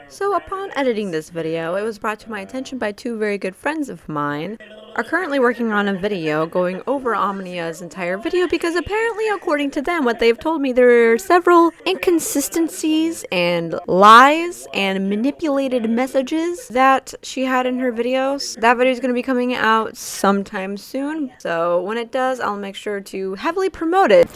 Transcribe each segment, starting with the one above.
So upon editing this video, it was brought to my attention by two very good friends of mine are currently working on a video going over Omnia's entire video because apparently, according to them, what they've told me, there are several inconsistencies and lies and manipulated messages that she had in her videos. That video is going to be coming out sometime soon, so when it does, I'll make sure to heavily promote it.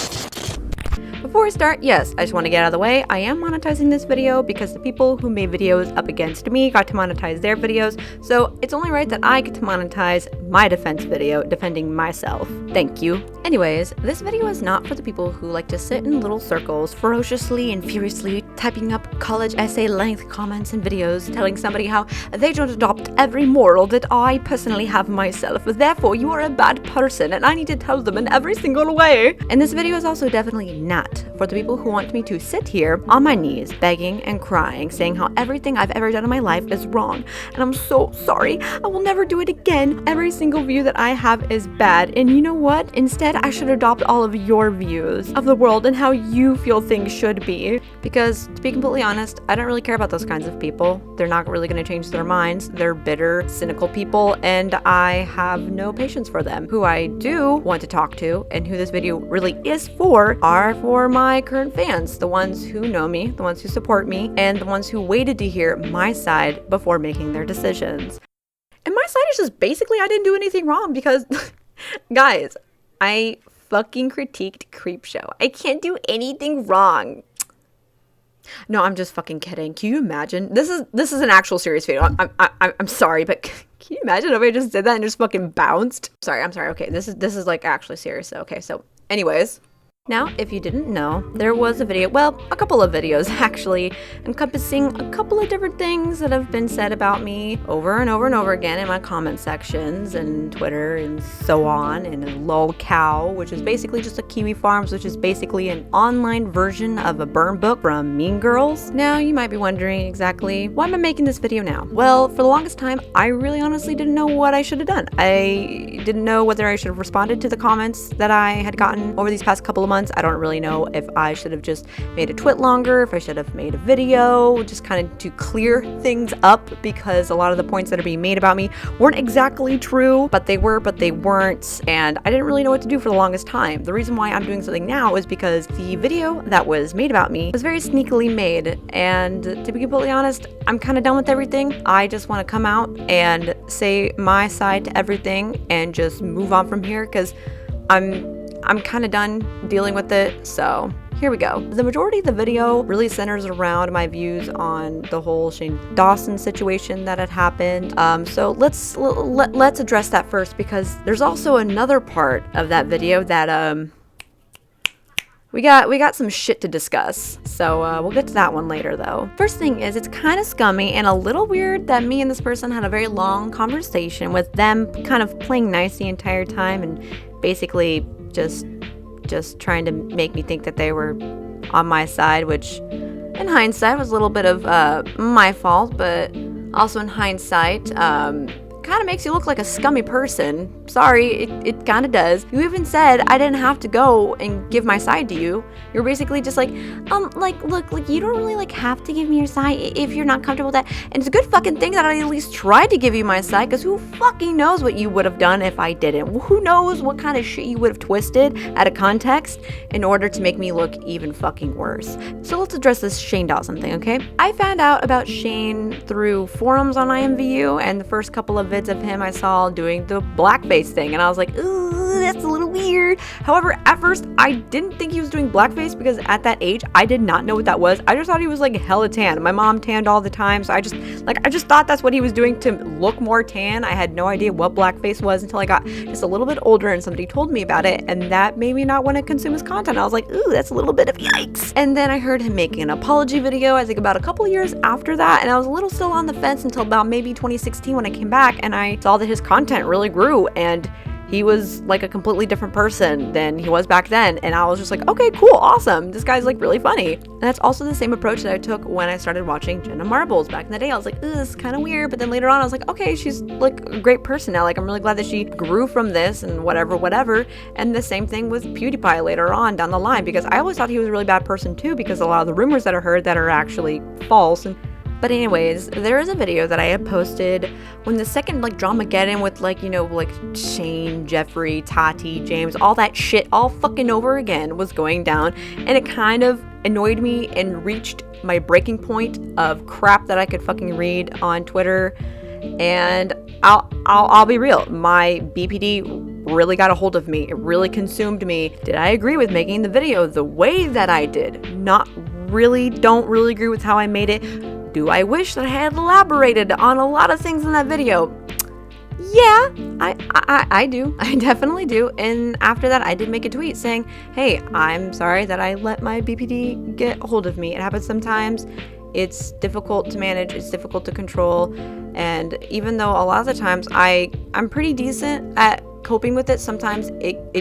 Before I start, yes, I just want to get out of the way. I am monetizing this video because the people who made videos up against me got to monetize their videos, so it's only right that I get to monetize my defense video defending myself. Thank you. Anyways, this video is not for the people who like to sit in little circles, ferociously and furiously typing up college essay length comments and videos telling somebody how they don't adopt every moral that I personally have myself, therefore you are a bad person and I need to tell them in every single way. And this video is also definitely not for the people who want me to sit here on my knees begging and crying, saying how everything I've ever done in my life is wrong and I'm so sorry, I will never do it again, every single view that I have is bad, and you know what, instead I should adopt all of your views of the world and how you feel things should be, because to be completely honest, I don't really care about those kinds of people. They're not really going to change their minds. They're bitter, cynical people, and I have no patience for them. Who I do want to talk to and who this video really is for are for my current fans, the ones who know me, the ones who support me, and the ones who waited to hear my side before making their decisions. And my side is just basically I didn't do anything wrong because, guys, I fucking critiqued Creepshow. I can't do anything wrong. No, I'm just fucking kidding. Can you imagine? This is an actual serious video. I'm sorry, but can you imagine if I just did that and just fucking bounced? I'm sorry. Okay, this is like actually serious. Okay, so anyways. Now, if you didn't know, there was a video, well, a couple of videos actually, encompassing a couple of different things that have been said about me over and over and over again in my comment sections and Twitter and so on, and lolcow, which is basically just a Kiwi Farms, which is basically an online version of a burn book from Mean Girls. Now, you might be wondering exactly, why am I making this video now? Well, for the longest time, I really honestly didn't know what I should have done. I didn't know whether I should have responded to the comments that I had gotten over these past couple of months. I don't really know if I should have just made a twit longer, if I should have made a video, just kind of to clear things up, because a lot of the points that are being made about me weren't exactly true, but they were, but they weren't, and I didn't really know what to do for the longest time. The reason why I'm doing something now is because the video that was made about me was very sneakily made, and to be completely honest, I'm kind of done with everything. I just want to come out and say my side to everything and just move on from here, because I'm kind of done dealing with it, so here we go. The majority of the video really centers around my views on the whole Shane Dawson situation that had happened. So let's address that first, because there's also another part of that video that we got some shit to discuss. So we'll get to that one later though. First thing is, it's kind of scummy and a little weird that me and this person had a very long conversation with them kind of playing nice the entire time and basically just trying to make me think that they were on my side, which in hindsight was a little bit of my fault, but also in hindsight kind of makes you look like a scummy person. Sorry, it kind of does. You even said I didn't have to go and give my side to you. You're basically just like, look, you don't really like have to give me your side if you're not comfortable with that. And it's a good fucking thing that I at least tried to give you my side, because who fucking knows what you would have done if I didn't? Who knows what kind of shit you would have twisted out of context in order to make me look even fucking worse. So let's address this Shane Dawson thing, okay? I found out about Shane through forums on IMVU, and the first couple of vids of him I saw doing the blackface thing, and I was like, ooh, that's a little weird. However, at first I didn't think he was doing blackface, because at that age I did not know what that was. I just thought he was like hella tan. My mom tanned all the time, so I just thought that's what he was doing to look more tan. I had no idea what blackface was until I got just a little bit older and somebody told me about it, and that made me not want to consume his content. I was like, ooh, that's a little bit of yikes. And then I heard him making an apology video, I think about a couple of years after that, and I was a little still on the fence until about maybe 2016 when I came back and I saw that his content really grew and he was like a completely different person than he was back then, and I was just like, okay, cool, awesome, this guy's like really funny. And that's also the same approach that I took when I started watching Jenna Marbles back in the day. I was like, this is kind of weird, but then later on I was like, okay, she's like a great person now, like I'm really glad that she grew from this and whatever. And the same thing with PewDiePie later on down the line, because I always thought he was a really bad person too, because a lot of the rumors that are heard that are actually false, and But anyways, there is a video that I had posted when the second like Dramageddon with like, you know, like Shane, Jeffree, Tati, James, all that shit all fucking over again was going down, and it kind of annoyed me and reached my breaking point of crap that I could fucking read on Twitter. And I'll be real, my BPD really got a hold of me. It really consumed me. Did I agree with making the video the way that I did? Not really. Don't really agree with how I made it. Do I wish that I had elaborated on a lot of things in that video? Yeah, I do. I definitely do. And after that, I did make a tweet saying, hey, I'm sorry that I let my BPD get a hold of me. It happens sometimes. It's difficult to manage. It's difficult to control. And even though a lot of the times I'm pretty decent at coping with it, sometimes it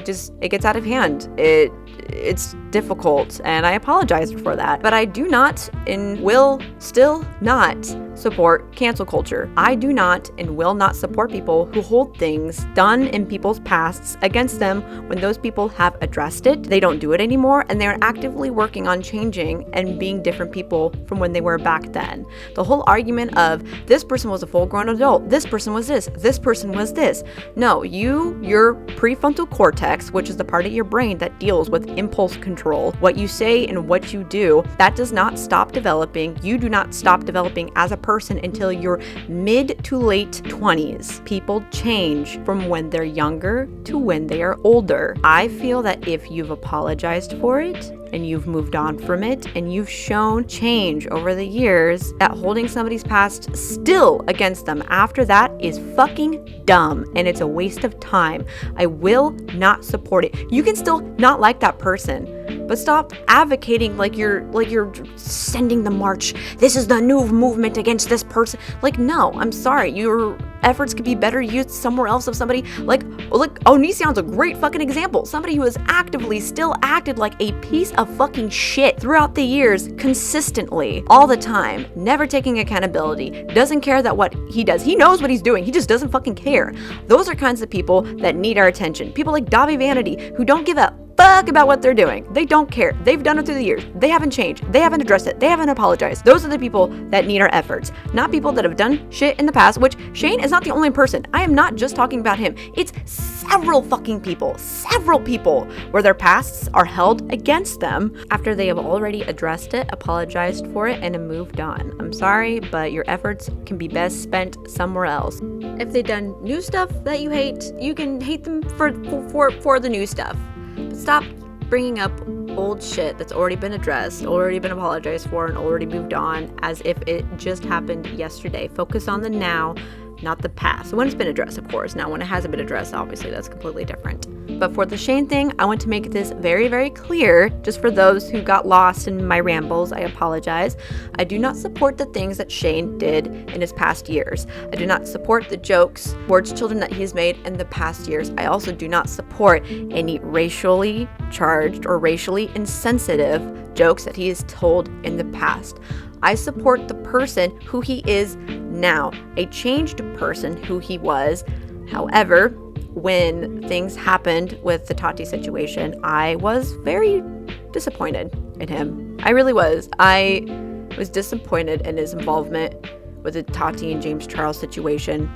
gets out of hand. It's difficult, and I apologize for that. But I do not and will still not support cancel culture. I do not and will not support people who hold things done in people's pasts against them when those people have addressed it. They don't do it anymore, and they're actively working on changing and being different people from when they were back then. The whole argument of this person was a full-grown adult, this person was this person was this. No, your prefrontal cortex, which is the part of your brain that deals with impulse control, what you say and what you do, that does not stop developing. You do not stop developing as a person until your mid to late 20s. People change from when they're younger to when they are older. I feel that if you've apologized for it, and you've moved on from it, and you've shown change over the years, that holding somebody's past still against them after that is fucking dumb, and it's a waste of time. I will not support it. You can still not like that person, but stop advocating like you're sending the march. This is the new movement against this person. Like, no, I'm sorry. Your efforts could be better used somewhere else. Of somebody like Onision's a great fucking example. Somebody who has actively still acted like a piece of fucking shit throughout the years, consistently, all the time, never taking accountability, doesn't care that what he does. He knows what he's doing. He just doesn't fucking care. Those are kinds of people that need our attention. People like Davi Vanity, who don't give a fuck about what they're doing. They don't care. They've done it through the years. They haven't changed. They haven't addressed it. They haven't apologized. Those are the people that need our efforts, not people that have done shit in the past, which Shane is not the only person. I am not just talking about him. It's several people where their pasts are held against them after they have already addressed it, apologized for it, and have moved on. I'm sorry, but your efforts can be best spent somewhere else. If they've done new stuff that you hate, you can hate them for the new stuff. But stop bringing up old shit that's already been addressed, already been apologized for, and already moved on as if it just happened yesterday. Focus on the now, not the past. When it's been addressed, of course. Now, when it hasn't been addressed, obviously, that's completely different. But for the Shane thing, I want to make this very, very clear, just for those who got lost in my rambles. I apologize. I do not support the things that Shane did in his past years. I do not support the jokes towards children that he's made in the past years. I also do not support any racially charged or racially insensitive jokes that he has told in the past. I support the person who he is now, a changed person who he was. However, when things happened with the Tati situation, I was very disappointed in him. I really was. I was disappointed in his involvement with the Tati and James Charles situation,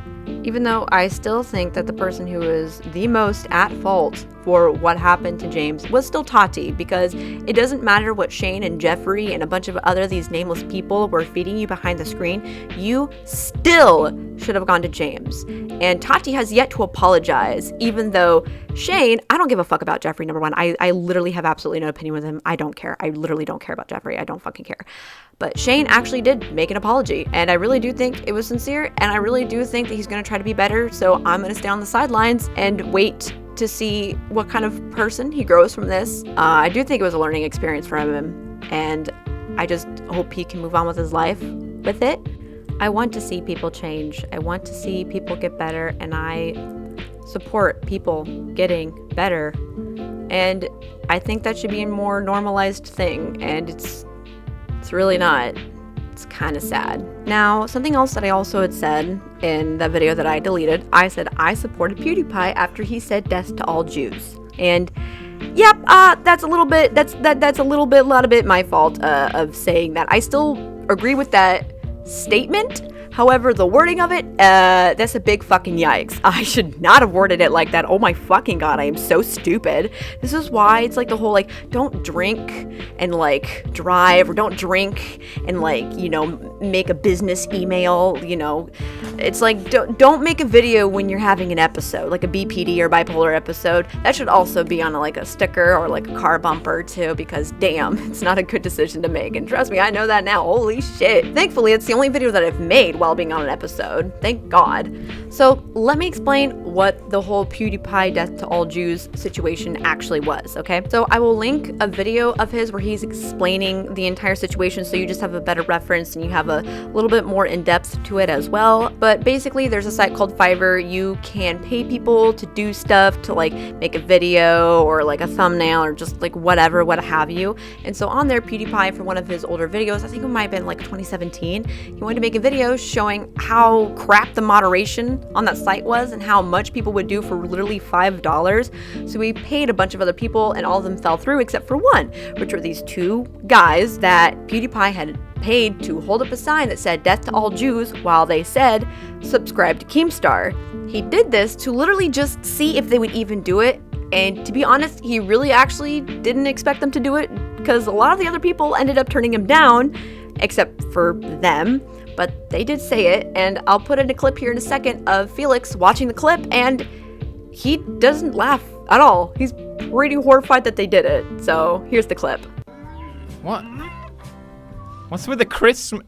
even though I still think that the person who was the most at fault for what happened to James was still Tati, because it doesn't matter what Shane and Jeffree and a bunch of other these nameless people were feeding you behind the screen, you still should have gone to James. And Tati has yet to apologize, even though Shane, I don't give a fuck about Jeffree, number one. I literally have absolutely no opinion with him. I don't care. I literally don't care about Jeffree. I don't fucking care. But Shane actually did make an apology, and I really do think it was sincere, and I really do think that he's going to try to be better, so I'm going to stay on the sidelines and wait to see what kind of person he grows from this. I do think it was a learning experience for him, and I just hope he can move on with his life with it. I want to see people change. I want to see people get better, and I support people getting better. And I think that should be a more normalized thing, and it's really not. It's kind of sad. Now, something else that I also had said in the video that I deleted, I said I supported PewDiePie after he said death to all Jews. And yep, that's a little bit my fault of saying that. I still agree with that statement. However, the wording of it, that's a big fucking yikes. I should not have worded it like that. Oh my fucking god, I am so stupid. This is why it's like the whole like, don't drink and like drive, or don't drink and like, you know, make a business email, you know. It's like, don't make a video when you're having an episode, like a BPD or bipolar episode. That should also be on like a sticker or like a car bumper too, because damn, it's not a good decision to make. And trust me, I know that now. Holy shit. Thankfully, it's the only video that I've made while being on an episode. Thank God. So let me explain what the whole PewDiePie death to all Jews situation actually was, okay? So I will link a video of his where he's explaining the entire situation, so you just have a better reference and you have a little bit more in depth to it as well. But basically, there's a site called Fiverr. You can pay people to do stuff, to like make a video or like a thumbnail or just like whatever, what have you. And so on there, PewDiePie, for one of his older videos, I think it might have been like 2017, he wanted to make a video showing how crap the moderation on that site was and how much people would do for literally $5. So we paid a bunch of other people and all of them fell through except for one, which were these two guys that PewDiePie had paid to hold up a sign that said death to all Jews while they said subscribe to Keemstar. He did this to literally just see if they would even do it. And to be honest, he really actually didn't expect them to do it, because a lot of the other people ended up turning him down, except for them. But they did say it, and I'll put in a clip here in a second of Felix watching the clip, and he doesn't laugh at all. He's pretty horrified that they did it. So here's the clip. What? What's with the Christmas?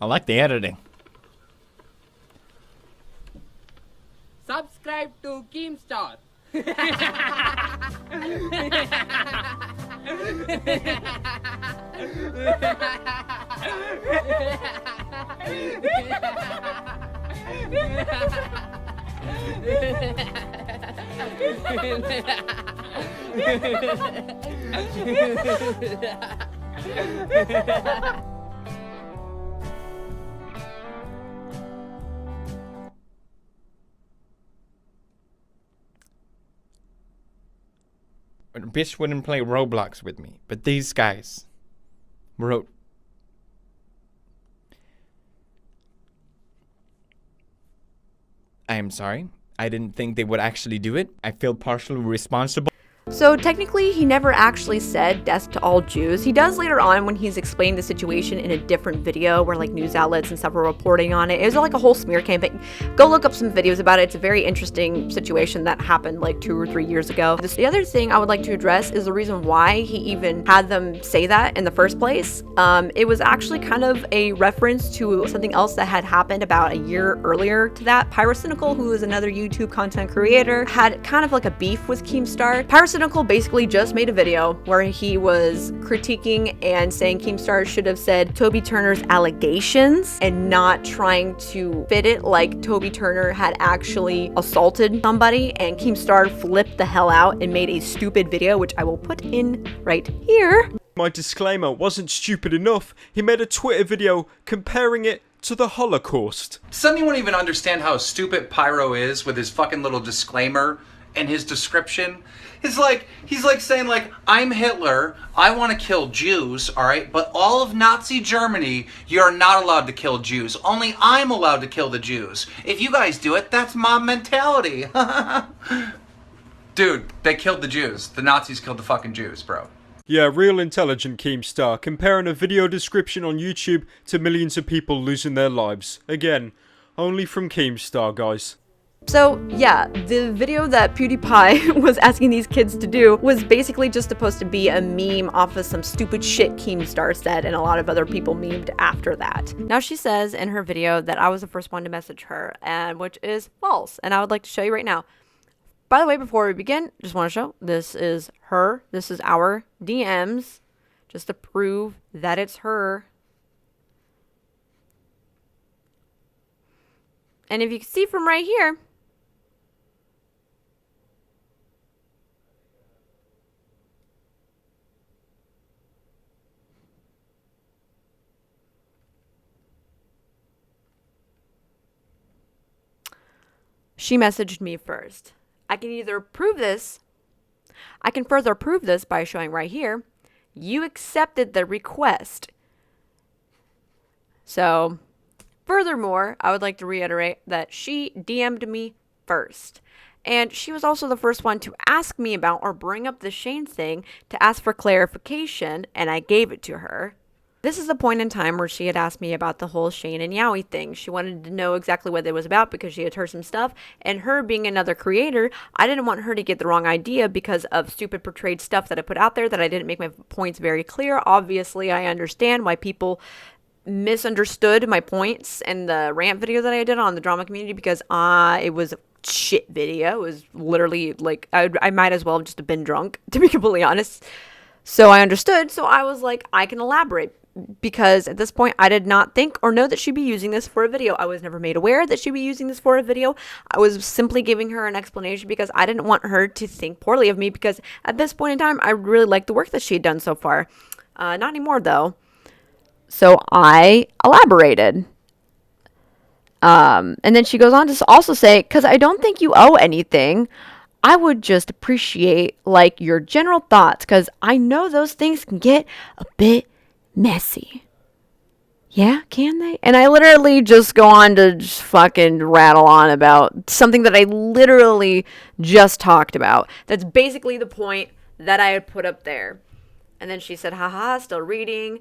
I like the editing. Subscribe to Keemstar. Bitch wouldn't play Roblox with me, but these guys wrote. I am sorry. I didn't think they would actually do it. I feel partially responsible. So technically, he never actually said death to all Jews. He does later on when he's explaining the situation in a different video where like news outlets and stuff were reporting on it. It was like a whole smear campaign. Go look up some videos about it. It's a very interesting situation that happened like 2 or 3 years ago. The other thing I would like to address is the reason why he even had them say that in the first place. It was actually kind of a reference to something else that had happened about a year earlier to that. Pyrocynical, who is another YouTube content creator, had kind of like a beef with Keemstar. Pyrocynical basically just made a video where he was critiquing and saying Keemstar should have said Tobi Turner's allegations and not trying to fit it like Tobi Turner had actually assaulted somebody, and Keemstar flipped the hell out and made a stupid video, which I will put in right here. My disclaimer wasn't stupid enough. He made a Twitter video comparing it to the Holocaust. Does anyone even understand how stupid Pyro is with his fucking little disclaimer and his description? He's like saying like, I'm Hitler, I want to kill Jews, alright, but all of Nazi Germany, you're not allowed to kill Jews. Only I'm allowed to kill the Jews. If you guys do it, that's mob mentality. Dude, they killed the Jews. The Nazis killed the fucking Jews, bro. Yeah, real intelligent Keemstar, comparing a video description on YouTube to millions of people losing their lives. Again, only from Keemstar, guys. So yeah, the video that PewDiePie was asking these kids to do was basically just supposed to be a meme off of some stupid shit Keemstar said, and a lot of other people memed after that. Now she says in her video that I was the first one to message her, and which is false, and I would like to show you right now. By the way, before we begin, just want to show, this is her, this is our DMs, just to prove that it's her. And if you can see from right here, she messaged me first. I can either prove this, I can further prove this by showing right here, you accepted the request. So, furthermore, I would like to reiterate that she DM'd me first. And she was also the first one to ask me about or bring up the Shane thing to ask for clarification, and I gave it to her. This is the point in time where she had asked me about the whole Shane and Yowie thing. She wanted to know exactly what it was about because she had heard some stuff. And her being another creator, I didn't want her to get the wrong idea because of stupid portrayed stuff that I put out there that I didn't make my points very clear. Obviously, I understand why people misunderstood my points in the rant video that I did on the drama community because it was a shit video. It was literally like, I might as well have just been drunk, to be completely honest. So I understood. So I was like, I can elaborate. Because at this point, I did not think or know that she'd be using this for a video. I was never made aware that she'd be using this for a video. I was simply giving her an explanation because I didn't want her to think poorly of me because at this point in time, I really liked the work that she had done so far. Not anymore, though. So I elaborated. And then she goes on to also say, because I don't think you owe anything. I would just appreciate, like, your general thoughts because I know those things can get a bit messy. Yeah, can they? And I literally just go on to just fucking rattle on about something that I literally just talked about. That's basically the point that I had put up there. And then she said, haha, still reading.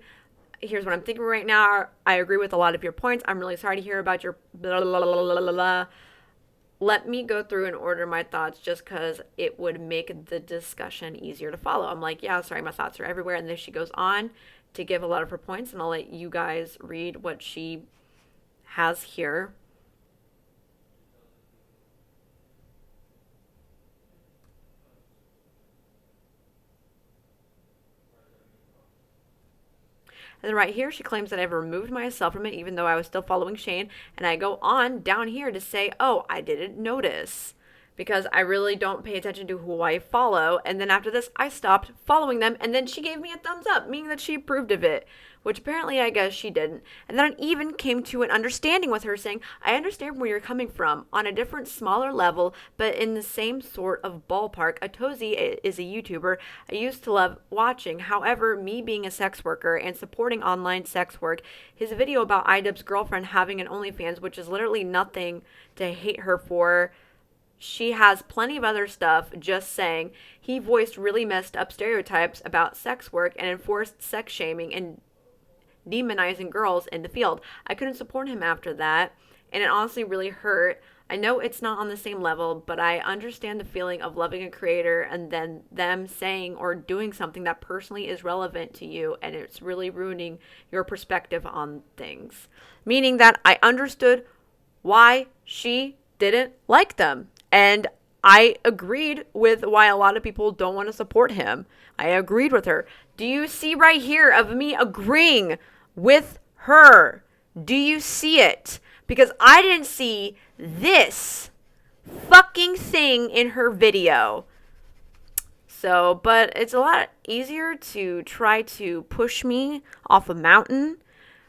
Here's what I'm thinking right now. I agree with a lot of your points. I'm really sorry to hear about your blah, blah, blah, blah, blah, blah. Let me go through and order my thoughts just because it would make the discussion easier to follow. I'm like, yeah, sorry, my thoughts are everywhere. And then she goes on to give a lot of her points, and I'll let you guys read what she has here. And then right here, she claims that I've removed myself from it, even though I was still following Shane. And I go on down here to say, oh, I didn't notice. Because I really don't pay attention to who I follow. And then after this, I stopped following them. And then she gave me a thumbs up, meaning that she approved of it. Which apparently I guess she didn't. And then I even came to an understanding with her saying, I understand where you're coming from on a different, smaller level, but in the same sort of ballpark. Tobi is a YouTuber I used to love watching. However, me being a sex worker and supporting online sex work, his video about iDubbbz's girlfriend having an OnlyFans, which is literally nothing to hate her for. She has plenty of other stuff, just saying he voiced really messed up stereotypes about sex work and enforced sex shaming and demonizing girls in the field. I couldn't support him after that, and it honestly really hurt. I know it's not on the same level, but I understand the feeling of loving a creator and then them saying or doing something that personally is relevant to you, and it's really ruining your perspective on things. Meaning that I understood why she didn't like them. And I agreed with why a lot of people don't want to support him. I agreed with her. Do you see right here of me agreeing with her? Do you see it? Because I didn't see this fucking thing in her video. So, but it's a lot easier to try to push me off a mountain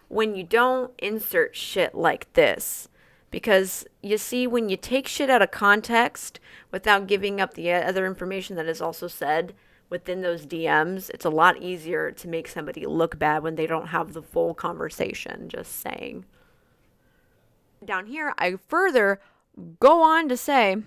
when you don't insert shit like this. Because you see, when you take shit out of context without giving up the other information that is also said within those DMs, it's a lot easier to make somebody look bad when they don't have the full conversation, just saying. Down here, I further go on to say,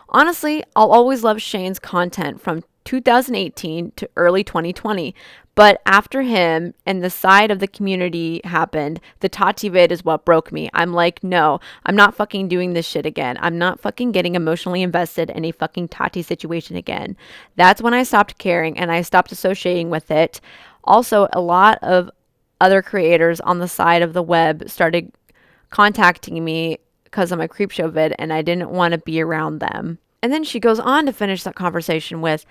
honestly, I'll always love Shane's content from 2018 to early 2020. But after him and the side of the community happened, the Tati vid is what broke me. I'm like, no, I'm not fucking doing this shit again. I'm not fucking getting emotionally invested in a fucking Tati situation again. That's when I stopped caring and I stopped associating with it. Also, a lot of other creators on the side of the web started contacting me because of my Creepshow vid, and I didn't want to be around them. And then she goes on to finish that conversation with,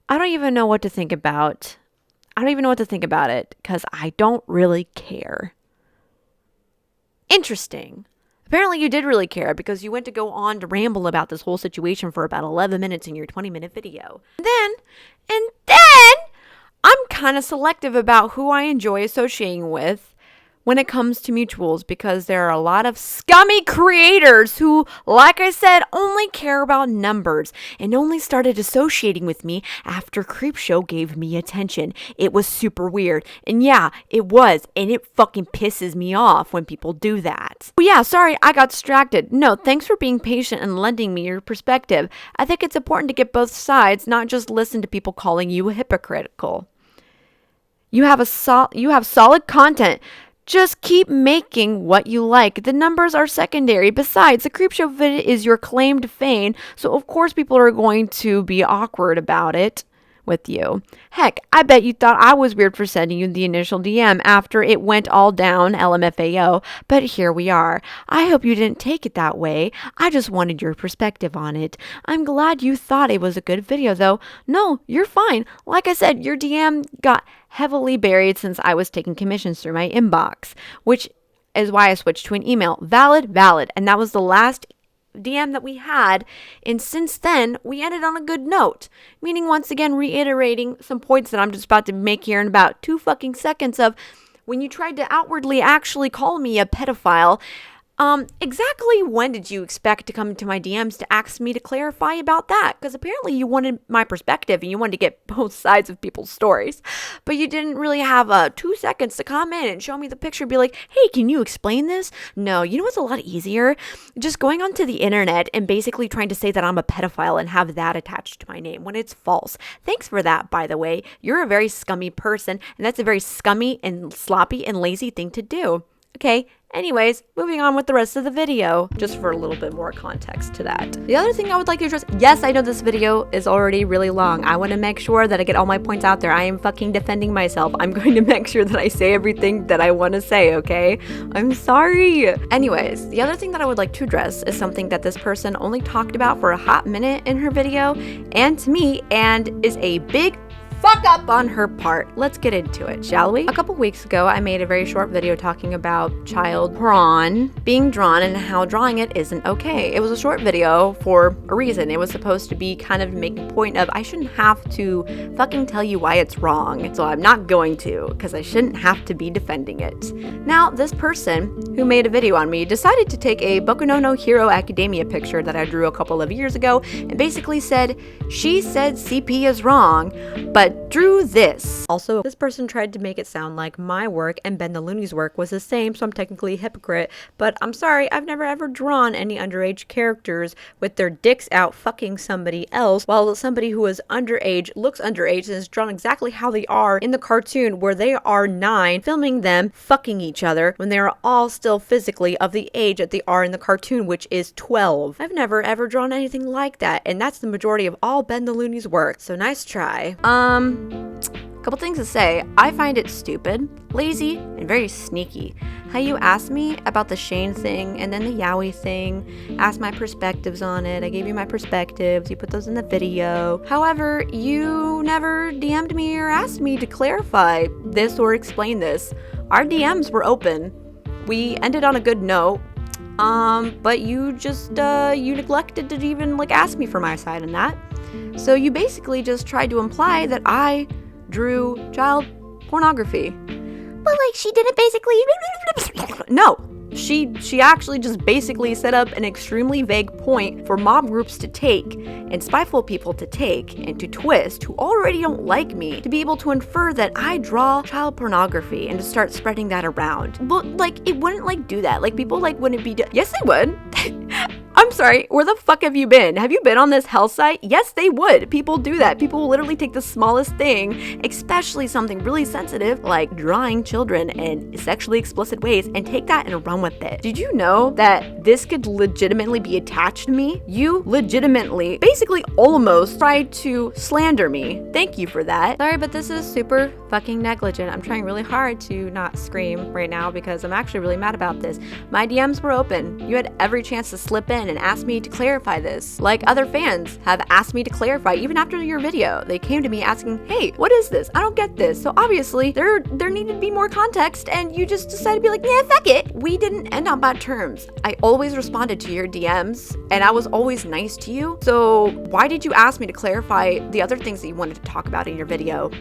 I don't even know what to think about it because I don't really care. Interesting. Apparently you did really care because you went to go on to ramble about this whole situation for about 11 minutes in your 20-minute video. And then I'm kind of selective about who I enjoy associating with when it comes to mutuals, because there are a lot of scummy creators who, like I said, only care about numbers and only started associating with me after Creepshow gave me attention. It was super weird. And yeah, it was. And it fucking pisses me off when people do that. But yeah, sorry, I got distracted. No, thanks for being patient and lending me your perspective. I think it's important to get both sides, not just listen to people calling you hypocritical. You have solid content. Just keep making what you like. The numbers are secondary. Besides, the Creepshow vid is your claimed fame, so of course people are going to be awkward about it with you. Heck, I bet you thought I was weird for sending you the initial DM after it went all down, LMFAO, but here we are. I hope you didn't take it that way. I just wanted your perspective on it. I'm glad you thought it was a good video, though. No, you're fine. Like I said, your DM got heavily buried since I was taking commissions through my inbox, which is why I switched to an email. Valid. And that was the last DM that we had, and since then we ended on a good note, meaning once again reiterating some points that I'm just about to make here in about 2 fucking seconds of when you tried to outwardly actually call me a pedophile. Exactly when did you expect to come into my DMs to ask me to clarify about that? Because apparently you wanted my perspective and you wanted to get both sides of people's stories, but you didn't really have 2 seconds to come in and show me the picture and be like, hey, can you explain this? No, you know what's a lot easier? Just going onto the internet and basically trying to say that I'm a pedophile and have that attached to my name when it's false. Thanks for that, by the way. You're a very scummy person, and that's a very scummy and sloppy and lazy thing to do. Okay, anyways, moving on with the rest of the video, just for a little bit more context to that. The other thing I would like to address, yes, I know this video is already really long. I want to make sure that I get all my points out there. I am fucking defending myself. I'm going to make sure that I say everything that I want to say, okay? I'm sorry. Anyways, the other thing that I would like to address is something that this person only talked about for a hot minute in her video, and to me, and is a big fuck up on her part. Let's get into it, shall we? A couple weeks ago, I made a very short video talking about child porn being drawn and how drawing it isn't okay. It was a short video for a reason. It was supposed to be kind of making a point of I shouldn't have to fucking tell you why it's wrong. So I'm not going to, because I shouldn't have to be defending it. Now, this person who made a video on me decided to take a Boku no Hero Academia picture that I drew a couple of years ago and basically said, she said CP is wrong, but drew this. Also, this person tried to make it sound like my work and Ben the Looney's work was the same, so I'm technically a hypocrite, but I'm sorry, I've never ever drawn any underage characters with their dicks out fucking somebody else, while somebody who is underage, looks underage, and is drawn exactly how they are in the cartoon where they are 9, filming them fucking each other when they are all still physically of the age that they are in the cartoon, which is 12. I've never ever drawn anything like that, and that's the majority of all Ben the Looney's work, so nice try. Couple things to say. I find it stupid, lazy, and very sneaky. How you asked me about the Shane thing and then the Yowie thing, asked my perspectives on it. I gave you my perspectives, you put those in the video. However, you never DM'd me or asked me to clarify this or explain this. Our DMs were open. We ended on a good note. But you just, you neglected to even, ask me for my side on that. So you basically just tried to imply that I drew child pornography. But, she didn't basically... No. She actually just basically set up an extremely vague point for mob groups to take and spiteful people to take and to twist who already don't like me to be able to infer that I draw child pornography and to start spreading that around. But it wouldn't do that. People wouldn't be yes, they would. I'm sorry, where the fuck have you been? Have you been on this hell site? Yes, they would. People do that. People will literally take the smallest thing, especially something really sensitive like drawing children in sexually explicit ways, and take that and run with it. Did you know that this could legitimately be attached to me? You legitimately, basically almost tried to slander me. Thank you for that. Sorry, but this is super fucking negligent. I'm trying really hard to not scream right now because I'm actually really mad about this. My DMs were open. You had every chance to slip in and ask me to clarify this. Other fans have asked me to clarify even after your video. They came to me asking, hey, what is this? I don't get this. So obviously there needed to be more context, and you just decided to be like, yeah, fuck it. We didn't end on bad terms. I always responded to your DMs and I was always nice to you. So why did you ask me to clarify the other things that you wanted to talk about in your video,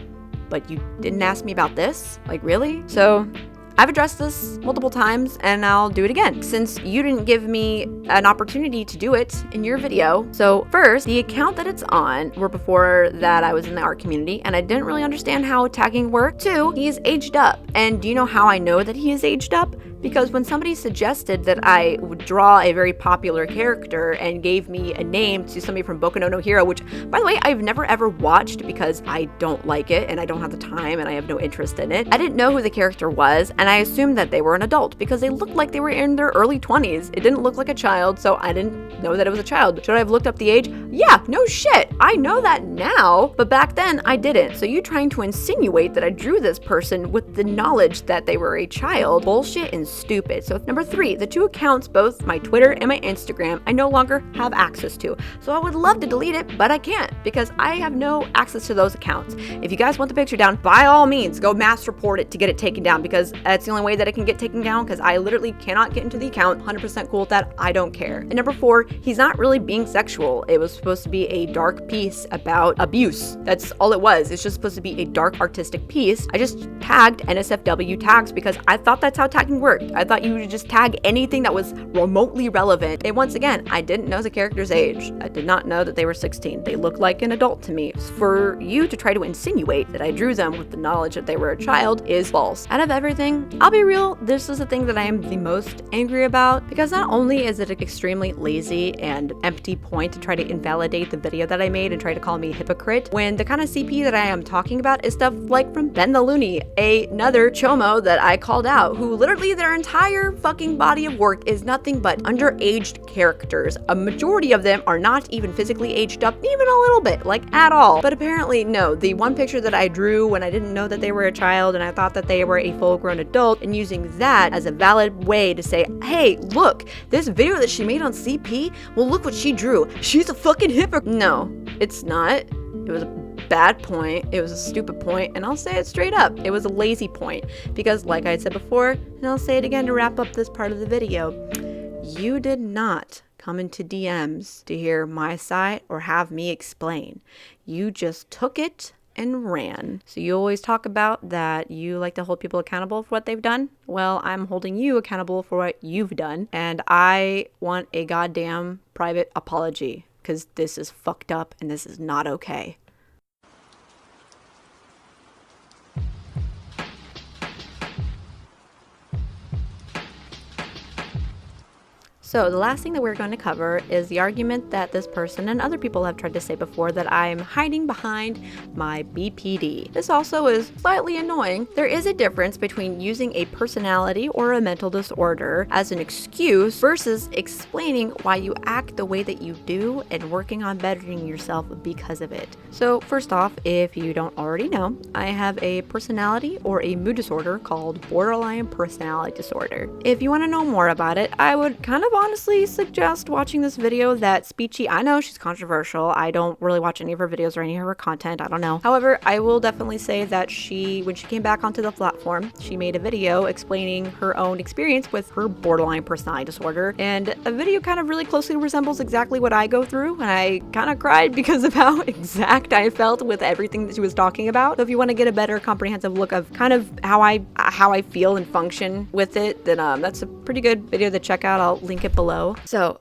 but you didn't ask me about this? Really? So I've addressed this multiple times and I'll do it again since you didn't give me an opportunity to do it in your video. So first, the account that it's on were before that I was in the art community and I didn't really understand how tagging worked. 2, he is aged up. And do you know how I know that he is aged up? Because when somebody suggested that I would draw a very popular character and gave me a name to somebody from Boku no Hero, which, by the way, I've never ever watched because I don't like it and I don't have the time and I have no interest in it. I didn't know who the character was and I assumed that they were an adult because they looked like they were in their early 20s. It didn't look like a child, so I didn't know that it was a child. Should I have looked up the age? Yeah, no shit. I know that now, but back then I didn't. So you trying to insinuate that I drew this person with the knowledge that they were a child, bullshit and stupid. So number 3, the 2 accounts, both my Twitter and my Instagram, I no longer have access to. So I would love to delete it, but I can't because I have no access to those accounts. If you guys want the picture down, by all means, go mass report it to get it taken down because that's the only way that it can get taken down because I literally cannot get into the account. 100% cool with that. I don't care. And number 4, he's not really being sexual. It was supposed to be a dark piece about abuse. That's all it was. It's just supposed to be a dark artistic piece. I just tagged NSFW tags because I thought that's how tagging worked. I thought you would just tag anything that was remotely relevant. And once again, I didn't know the character's age. I did not know that they were 16. They looked like an adult to me. For you to try to insinuate that I drew them with the knowledge that they were a child is false. Out of everything, I'll be real, this is the thing that I am the most angry about because not only is it an extremely lazy and empty point to try to invalidate the video that I made and try to call me a hypocrite, when the kind of CP that I am talking about is stuff like from Ben the Looney, another chomo that I called out, who literally their entire fucking body of work is nothing but underaged characters. A majority of them are not even physically aged up even a little bit, like at all. But apparently, no, the one picture that I drew when I didn't know that they were a child and I thought that they were a full-grown adult, and using that as a valid way to say, hey, look, this video that she made on CP, well, look what she drew. She's a fucking hypocrite. No, it's not. It was a bad point. It was a stupid point, and I'll say it straight up. It was a lazy point because, like I said before, and I'll say it again to wrap up this part of the video, you did not come into DMs to hear my side or have me explain. You just took it and ran. So you always talk about that you like to hold people accountable for what they've done. Well, I'm holding you accountable for what you've done, and I want a goddamn private apology because this is fucked up and this is not okay. So the last thing that we're going to cover is the argument that this person and other people have tried to say before that I'm hiding behind my BPD. This also is slightly annoying. There is a difference between using a personality or a mental disorder as an excuse versus explaining why you act the way that you do and working on bettering yourself because of it. So first off, if you don't already know, I have a personality or a mood disorder called borderline personality disorder. If you want to know more about it, I would kind of honestly suggest watching this video that Speechy, I know she's controversial. I don't really watch any of her videos or any of her content. I don't know. However, I will definitely say that when she came back onto the platform, she made a video explaining her own experience with her borderline personality disorder. And a video kind of really closely resembles exactly what I go through. And I kind of cried because of how exact I felt with everything that she was talking about. So if you want to get a better comprehensive look of kind of how I feel and function with it, then that's a pretty good video to check out. I'll link it below. So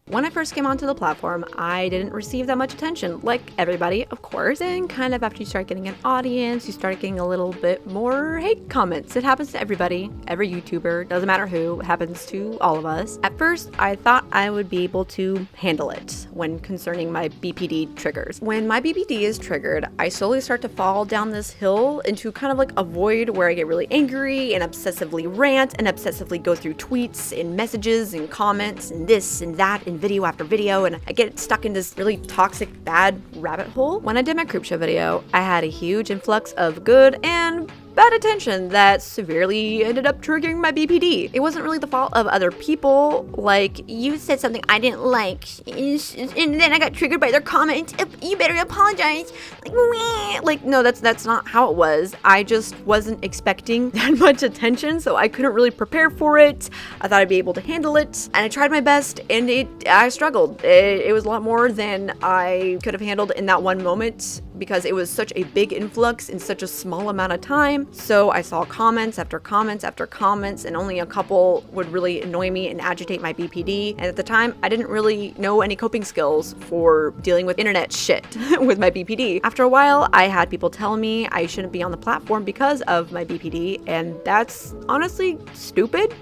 when I first came onto the platform, I didn't receive that much attention, like everybody, of course. Then kind of after you start getting an audience, you start getting a little bit more hate comments. It happens to everybody, every YouTuber, doesn't matter who, it happens to all of us. At first, I thought I would be able to handle it when concerning my BPD triggers. When my BPD is triggered, I slowly start to fall down this hill into kind of like a void where I get really angry and obsessively rant and obsessively go through tweets and messages and comments and this and that and video after video, and I get stuck in this really toxic, bad rabbit hole. When I did my group show video, I had a huge influx of good and bad attention that severely ended up triggering my BPD. It wasn't really the fault of other people. Like, you said something I didn't like, and then I got triggered by their comment. You better apologize. Like, no, that's not how it was. I just wasn't expecting that much attention, so I couldn't really prepare for it. I thought I'd be able to handle it, and I tried my best, and I struggled. It was a lot more than I could have handled in that one moment, because it was such a big influx in such a small amount of time. So I saw comments after comments after comments, and only a couple would really annoy me and agitate my BPD. And at the time, I didn't really know any coping skills for dealing with internet shit with my BPD. After a while, I had people tell me I shouldn't be on the platform because of my BPD, and that's honestly stupid.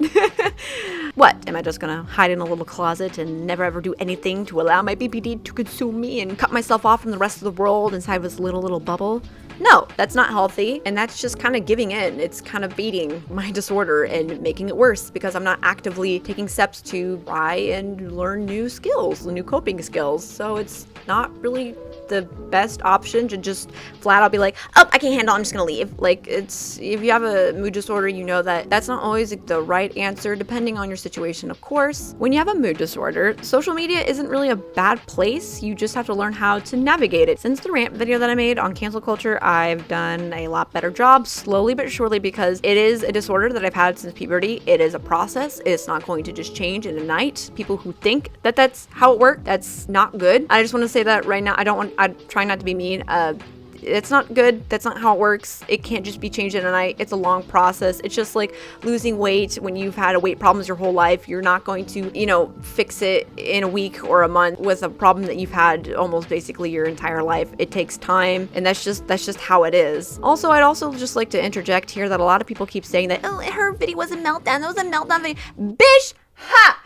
What? Am I just gonna hide in a little closet and never ever do anything to allow my BPD to consume me and cut myself off from the rest of the world inside this little bubble? No, that's not healthy, and that's just kind of giving in. It's kind of feeding my disorder and making it worse because I'm not actively taking steps to try and learn new skills, new coping skills. So it's not really the best option to just flat out be like, oh, I can't handle it, I'm just gonna leave. Like, it's, if you have a mood disorder, you know that that's not always the right answer depending on your situation, of course. When you have a mood disorder, social media isn't really a bad place. You just have to learn how to navigate it. Since the rant video that I made on cancel culture, I've done a lot better job, slowly but surely, because it is a disorder that I've had since puberty. It is a process. It's not going to just change in a night. People who think that that's how it works, that's not good. I just want to say that right now. I try not to be mean. It's not good. That's not how it works. It can't just be changed in a night. It's a long process. It's just like losing weight. When you've had weight problems your whole life, you're not going to, fix it in a week or a month with a problem that you've had almost basically your entire life. It takes time, and that's just how it is. Also, I'd also just like to interject here that a lot of people keep saying that, oh, her video was a meltdown. That was a meltdown video. Bitch, ha!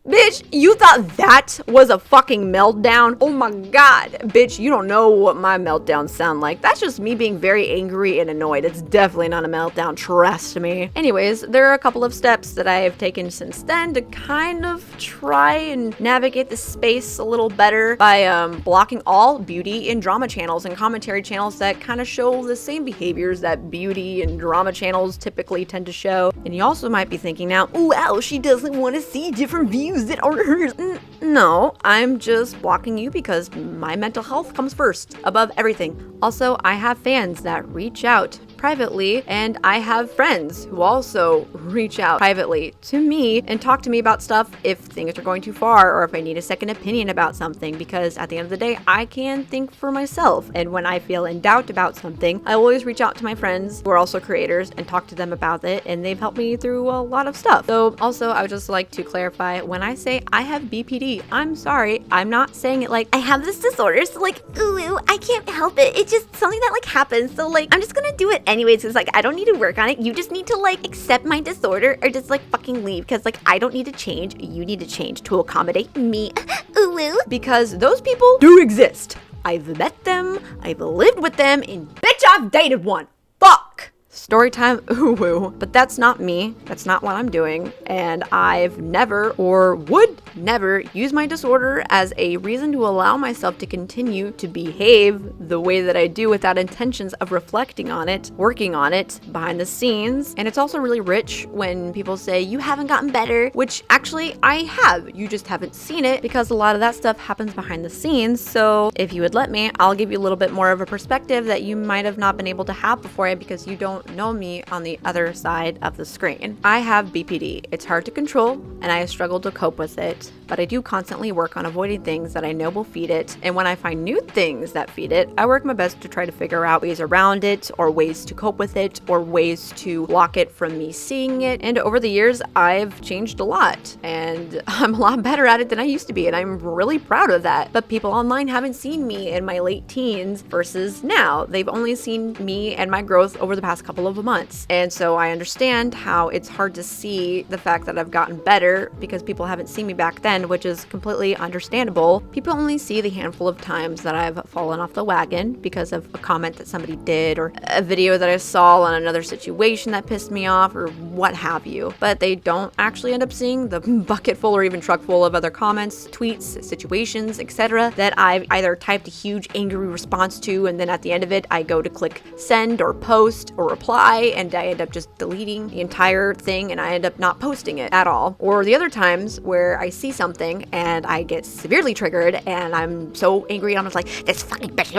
Bitch, you thought that was a fucking meltdown? Oh my god. Bitch, you don't know what my meltdowns sound like. That's just me being very angry and annoyed. It's definitely not a meltdown, trust me. Anyways, there are a couple of steps that I have taken since then to kind of try and navigate the space a little better by blocking all beauty and drama channels and commentary channels that kind of show the same behaviors that beauty and drama channels typically tend to show. And you also might be thinking now, oh wow, she doesn't want to see different views that aren't hers. No, I'm just blocking you because my mental health comes first, above everything. Also, I have fans that reach out privately, and I have friends who also reach out privately to me and talk to me about stuff if things are going too far or if I need a second opinion about something, because at the end of the day, I can think for myself. And when I feel in doubt about something, I always reach out to my friends who are also creators and talk to them about it, and they've helped me through a lot of stuff. So also, I would just like to clarify, when I say I have BPD, I'm sorry, I'm not saying it like I have this disorder, so like, ooh, I can't help it. It's just something that like happens, so like I'm just gonna do it anyways. It's like I don't need to work on it. You just need to like accept my disorder or just like fucking leave, because like I don't need to change. You need to change to accommodate me. Ooh, because those people do exist. I've met them, I've lived with them, and bitch, I've dated one. Fuck. Storytime, ooh, but that's not me. That's not what I'm doing. And I've never or would never use my disorder as a reason to allow myself to continue to behave the way that I do without intentions of reflecting on it, working on it behind the scenes. And it's also really rich when people say you haven't gotten better, which actually I have. You just haven't seen it because a lot of that stuff happens behind the scenes. So if you would let me, I'll give you a little bit more of a perspective that you might have not been able to have before because you don't know me on the other side of the screen. I have BPD. It's hard to control and I struggle to cope with it, but I do constantly work on avoiding things that I know will feed it. And when I find new things that feed it, I work my best to try to figure out ways around it or ways to cope with it or ways to block it from me seeing it. And over the years, I've changed a lot and I'm a lot better at it than I used to be. And I'm really proud of that. But people online haven't seen me in my late teens versus now. They've only seen me and my growth over the past couple of months. And so I understand how it's hard to see the fact that I've gotten better because people haven't seen me back then, which is completely understandable. People only see the handful of times that I've fallen off the wagon because of a comment that somebody did or a video that I saw on another situation that pissed me off or what have you. But they don't actually end up seeing the bucket full or even truck full of other comments, tweets, situations, etc. that I've either typed a huge angry response to, and then at the end of it, I go to click send or post or reply, and I end up just deleting the entire thing and I end up not posting it at all. Or the other times where I see something and I get severely triggered and I'm so angry, I'm just like, this fucking bitch,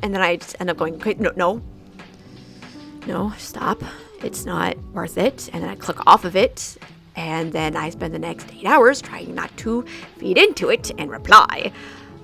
and then I just end up going, okay, no, stop. It's not worth it. And then I click off of it. And then I spend the next 8 hours trying not to feed into it and reply.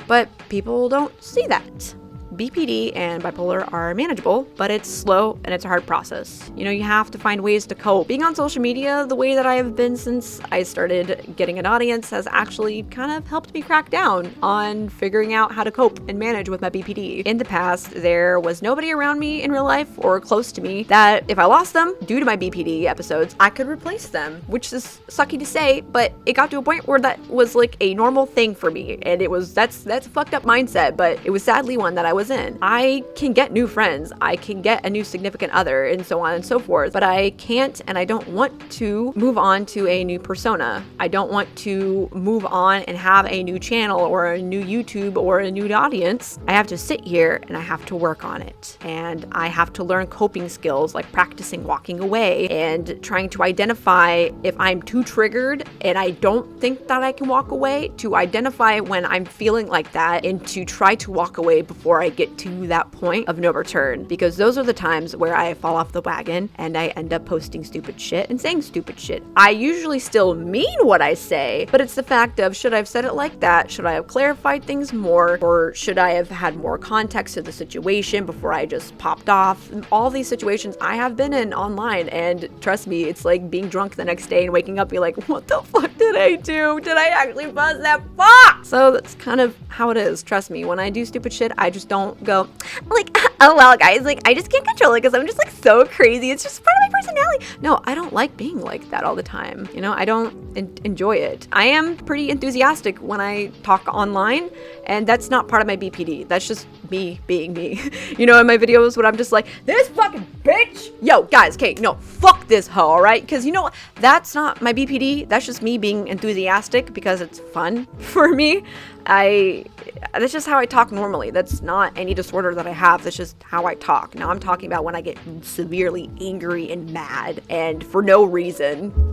But people don't see that. BPD and bipolar are manageable, but it's slow and it's a hard process. You know, you have to find ways to cope. Being on social media the way that I have been since I started getting an audience has actually kind of helped me crack down on figuring out how to cope and manage with my BPD. In the past, there was nobody around me in real life or close to me that if I lost them due to my BPD episodes, I could replace them, which is sucky to say, but it got to a point where that was like a normal thing for me, and that's a fucked up mindset, but it was sadly one that I was in. I can get new friends, I can get a new significant other, and so on and so forth, but I can't and I don't want to move on to a new persona. I don't want to move on and have a new channel or a new YouTube or a new audience. I have to sit here and I have to work on it, and I have to learn coping skills like practicing walking away and trying to identify if I'm too triggered and I don't think that I can walk away, to identify when I'm feeling like that and to try to walk away before I get to that point of no return, because those are the times where I fall off the wagon and I end up posting stupid shit and saying stupid shit. I usually still mean what I say, but it's the fact of, should I have said it like that? Should I have clarified things more? Or should I have had more context to the situation before I just popped off? All these situations I have been in online, and trust me, it's like being drunk the next day and waking up, you're like, what the fuck did I do? Did I actually buzz that fuck? So that's kind of how it is. Trust me, when I do stupid shit, I just don't go like, oh well guys, like I just can't control it because I'm just like so crazy. It's just part of my personality. No, I don't like being like that all the time. You know, I don't enjoy it. I am pretty enthusiastic when I talk online, and that's not part of my BPD. That's just me being me. You know, in my videos when I'm just like, this fucking bitch. Yo, guys, okay, no, fuck this hoe, all right? Because you know what? That's not my BPD. That's just me being enthusiastic because it's fun for me. That's just how I talk normally. That's not any disorder that I have. That's just how I talk. Now I'm talking about when I get severely angry and mad and for no reason.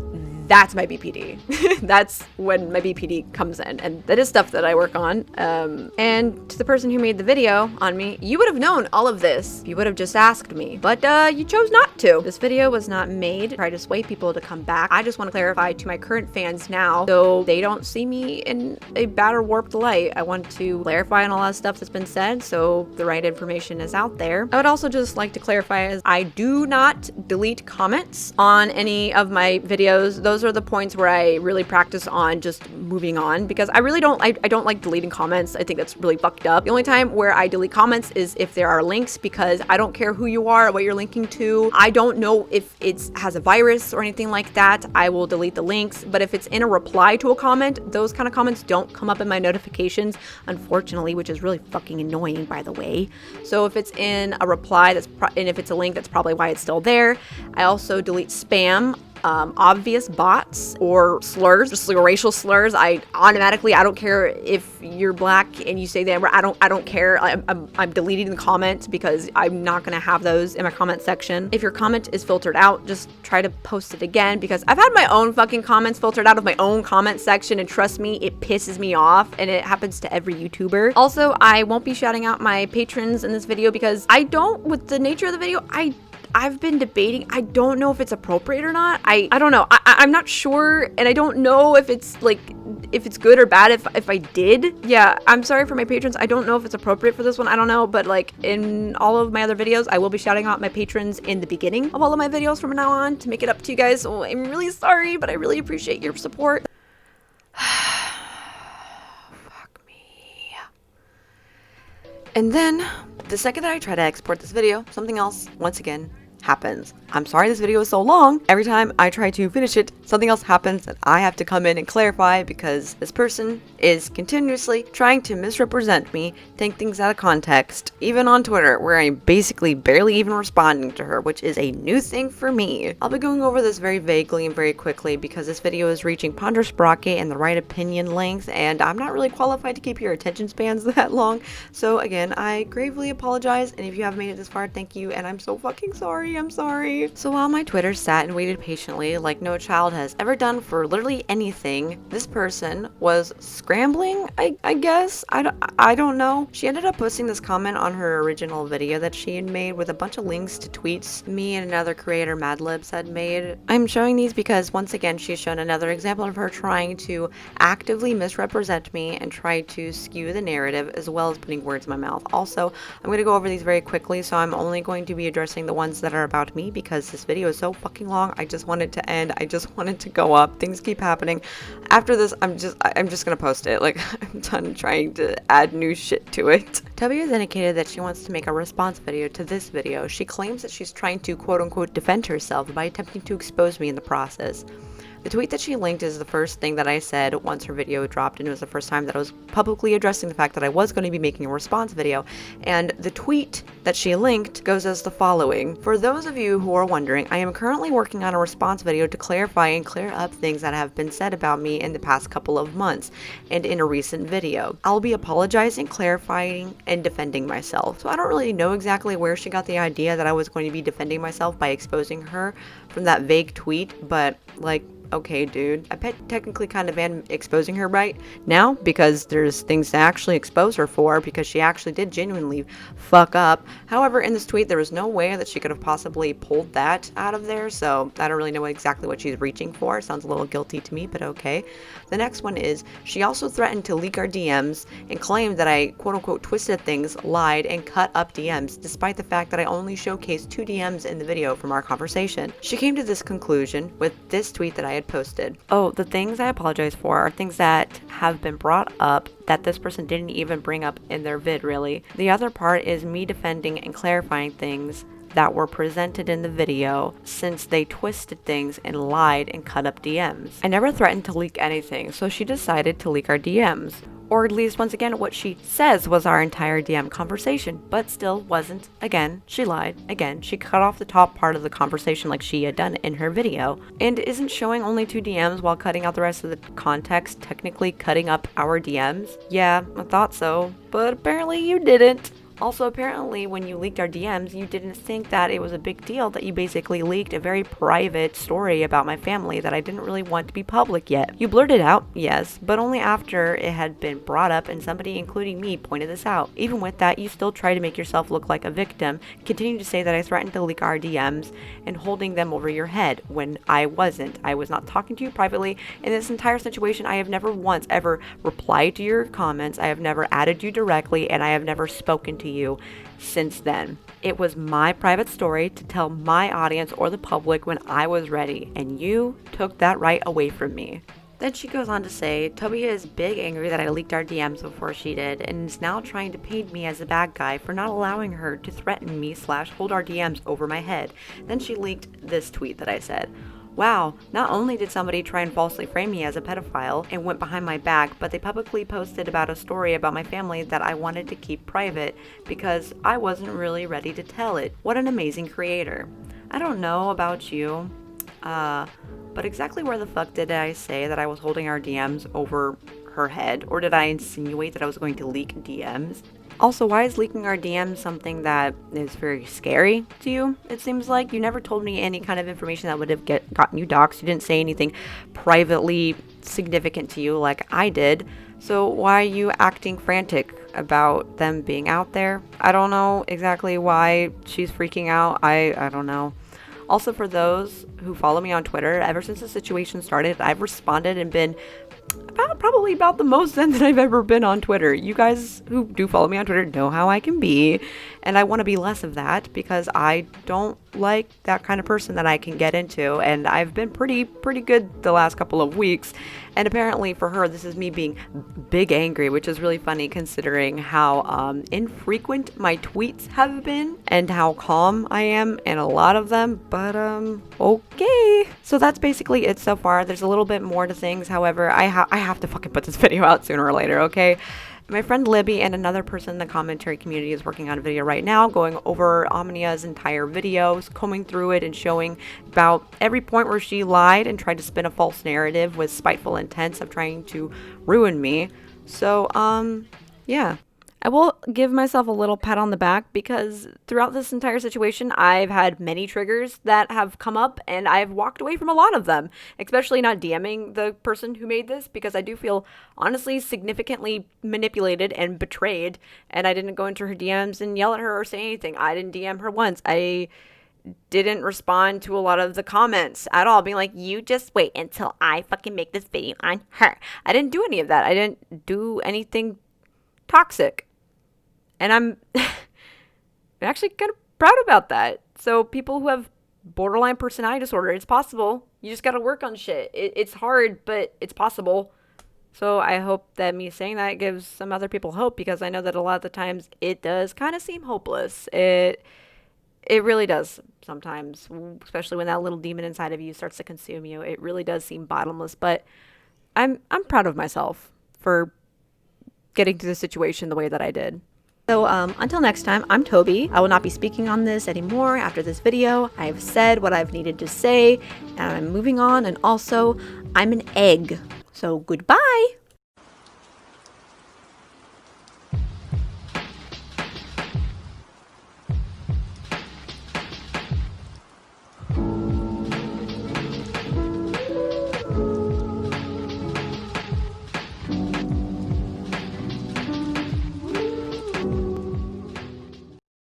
That's my BPD. That's when my BPD comes in, and that is stuff that I work on. And to the person who made the video on me, you would have known all of this. You would have just asked me, but you chose not to. This video was not made to try to sway people to come back. I just want to clarify to my current fans now, so they don't see me in a bad or warped light. I want to clarify on all that stuff that's been said, so the right information is out there. I would also just like to clarify as I do not delete comments on any of my videos. Those are the points where I really practice on just moving on, because I really don't I don't like deleting comments. I think that's really fucked up. The only time where I delete comments is if there are links, because I don't care who you are or what you're linking to. I don't know if it has a virus or anything like that. I will delete the links, but if it's in a reply to a comment, those kind of comments don't come up in my notifications, unfortunately, which is really fucking annoying, by the way. So if it's in a reply, and if it's a link, that's probably why it's still there. I also delete spam, obvious bots or slurs, just like racial slurs. I don't care if you're black and you say that. I don't care. I'm deleting the comments because I'm not gonna have those in my comment section. If your comment is filtered out, just try to post it again, because I've had my own fucking comments filtered out of my own comment section, and trust me, it pisses me off, and it happens to every YouTuber. Also, I won't be shouting out my patrons in this video because with the nature of the video, I've been debating. I don't know if it's appropriate or not. I don't know. I'm not sure, and I don't know if it's good or bad if I did. Yeah, I'm sorry for my patrons. I don't know if it's appropriate for this one. I don't know, but like in all of my other videos, I will be shouting out my patrons in the beginning of all of my videos from now on to make it up to you guys. So I'm really sorry, but I really appreciate your support. Fuck me. And then the second that I try to export this video, something else once again happens. I'm sorry this video is so long. Every time I try to finish it, something else happens that I have to come in and clarify, because this person is continuously trying to misrepresent me, take things out of context, even on Twitter, where I'm basically barely even responding to her, which is a new thing for me. I'll be going over this very vaguely and very quickly because this video is reaching Pondersprocket and the right opinion length, and I'm not really qualified to keep your attention spans that long. So again, I gravely apologize, and if you have made it this far, thank you, and I'm so fucking sorry. I'm sorry. So while my Twitter sat and waited patiently like no child has ever done for literally anything, this person was scrambling, I guess. I don't know. She ended up posting this comment on her original video that she had made with a bunch of links to tweets me and another creator, Madlibs, had made. I'm showing these because once again she's shown another example of her trying to actively misrepresent me and try to skew the narrative as well as putting words in my mouth. Also, I'm going to go over these very quickly, so I'm only going to be addressing the ones that are about me because this video is so fucking long. I just want it to end. I just want it to go up. Things keep happening. After this, I'm just going to post it. Like, I'm done trying to add new shit to it. Tobi has indicated that she wants to make a response video to this video. She claims that she's trying to quote-unquote defend herself by attempting to expose me in the process. The tweet that she linked is the first thing that I said once her video dropped, and it was the first time that I was publicly addressing the fact that I was going to be making a response video. And the tweet that she linked goes as the following. For those of you who are wondering, I am currently working on a response video to clarify and clear up things that have been said about me in the past couple of months and in a recent video. I'll be apologizing, clarifying, and defending myself. So I don't really know exactly where she got the idea that I was going to be defending myself by exposing her from that vague tweet, but like, okay, dude, I technically kind of am exposing her right now because there's things to actually expose her for because she actually did genuinely fuck up. However, in this tweet, there was no way that she could have possibly pulled that out of there, so I don't really know exactly what she's reaching for. It sounds a little guilty to me, but okay. The next one is, she also threatened to leak our DMs and claimed that I quote-unquote twisted things, lied, and cut up DMs, despite the fact that I only showcased 2 DMs in the video from our conversation. She came to this conclusion with this tweet that I had posted. Oh, the things I apologize for are things that have been brought up that this person didn't even bring up in their vid, really. The other part is me defending and clarifying things that were presented in the video since they twisted things and lied and cut up DMs. I never threatened to leak anything, so she decided to leak our DMs. Or at least, once again, what she says was our entire DM conversation, but still wasn't. Again, she lied. Again, she cut off the top part of the conversation like she had done in her video. And isn't showing only 2 DMs while cutting out the rest of the context technically cutting up our DMs? Yeah, I thought so, but apparently you didn't. Also, apparently, when you leaked our DMs, you didn't think that it was a big deal that you basically leaked a very private story about my family that I didn't really want to be public yet. You blurted out, yes, but only after it had been brought up and somebody, including me, pointed this out. Even with that, you still try to make yourself look like a victim, continue to say that I threatened to leak our DMs and holding them over your head when I wasn't. I was not talking to you privately. In this entire situation, I have never once ever replied to your comments. I have never added you directly, and I have never spoken to you since then. It was my private story to tell my audience or the public when I was ready, and you took that right away from me. Then she goes on to say, Tobi is big angry that I leaked our DMs before she did, and is now trying to paint me as a bad guy for not allowing her to threaten me / hold our DMs over my head. Then she leaked this tweet that I said. Wow, not only did somebody try and falsely frame me as a pedophile and went behind my back, but they publicly posted about a story about my family that I wanted to keep private because I wasn't really ready to tell it. What an amazing creator. I don't know about you, but exactly where the fuck did I say that I was holding our DMs over her head? Or did I insinuate that I was going to leak DMs? Also, why is leaking our DMs something that is very scary to you? It seems like you never told me any kind of information that would have gotten you doxxed. You didn't say anything privately significant to you like I did. So why are you acting frantic about them being out there? I don't know exactly why she's freaking out. I don't know. Also, for those who follow me on Twitter, ever since the situation started, I've responded and been probably about the most zen that I've ever been on Twitter. You guys who do follow me on Twitter know how I can be, and I want to be less of that because I don't like that kind of person that I can get into, and I've been pretty good the last couple of weeks. And apparently for her, this is me being big angry, which is really funny considering how infrequent my tweets have been and how calm I am in a lot of them. But okay. So that's basically it so far. There's a little bit more to things. However, I have to fucking put this video out sooner or later, okay? My friend Libby and another person in the commentary community is working on a video right now going over Omnia's entire videos, combing through it and showing about every point where she lied and tried to spin a false narrative with spiteful intents of trying to ruin me. So, yeah. I will give myself a little pat on the back because throughout this entire situation, I've had many triggers that have come up and I've walked away from a lot of them, especially not DMing the person who made this because I do feel honestly significantly manipulated and betrayed, and I didn't go into her DMs and yell at her or say anything. I didn't DM her once. I didn't respond to a lot of the comments at all, being like, you just wait until I fucking make this video on her. I didn't do any of that. I didn't do anything toxic. And I'm actually kind of proud about that. So people who have borderline personality disorder, it's possible. You just got to work on shit. It's hard, but it's possible. So I hope that me saying that gives some other people hope, because I know that a lot of the times it does kind of seem hopeless. It really does sometimes, especially when that little demon inside of you starts to consume you. It really does seem bottomless, but I'm proud of myself for getting to the situation the way that I did. So until next time, I'm Tobi. I will not be speaking on this anymore after this video. I've said what I've needed to say, and I'm moving on, and also I'm an egg. So goodbye!